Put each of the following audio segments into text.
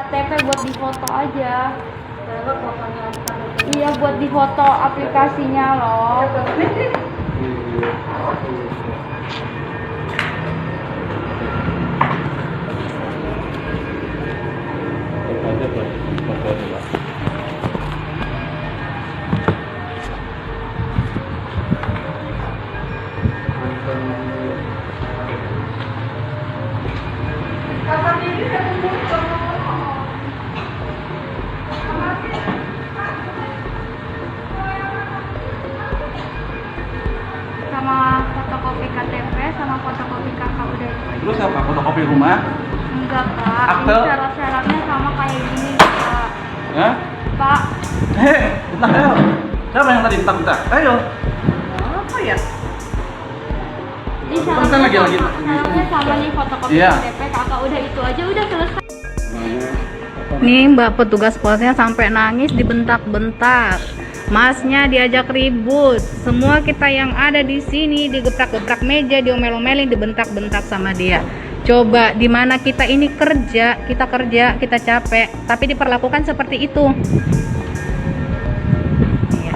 KTP buat difoto aja. Iya, buat difoto aplikasinya loh. Sama fotokopi KTP sama fotokopi kakak udah itu aja. Terus apa? Fotokopi rumah? Enggak, Pak. Akte? Ini syarat-syaratnya sama kayak gini, Pak. Ya? Pak, Bentar, ayo. Siapa yang tadi bentar? Ayo. Apa ya? ini Bentar lagi. syaratnya sama nih fotokopi Iya. KTP kakak udah itu aja udah selesai. Nih Mbak petugas posnya sampai nangis dibentak-bentak. Masnya diajak ribut. Semua kita yang ada di sini digebrak-gebrak meja, diomel-omelin, dibentak-bentak sama dia. Coba di mana kita ini kerja, kita capek, tapi diperlakukan seperti itu. Iya.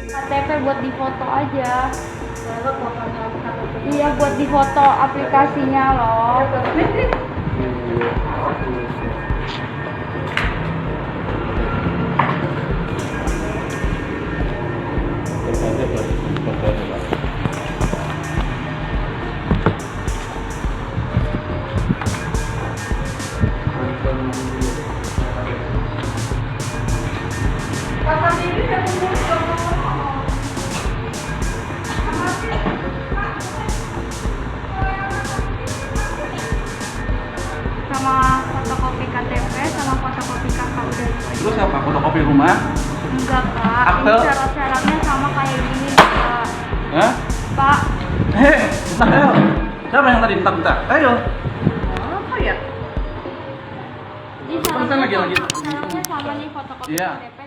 KTP buat difoto aja. Iya, buat difoto aplikasinya loh. Sama fotokopi KTP sama fotokopi kakak udah itu aja. Terus apa? Fotokopi rumah? Enggak, Pak. Akte? Ini syarat-syaratnya sama kayak gini, Pak. Ya? Pak, Bentar, ayo. Siapa yang tadi bentar? Ayo. Apa ya? ini Bentar lagi. syaratnya sama nih fotokopi Iya. KTP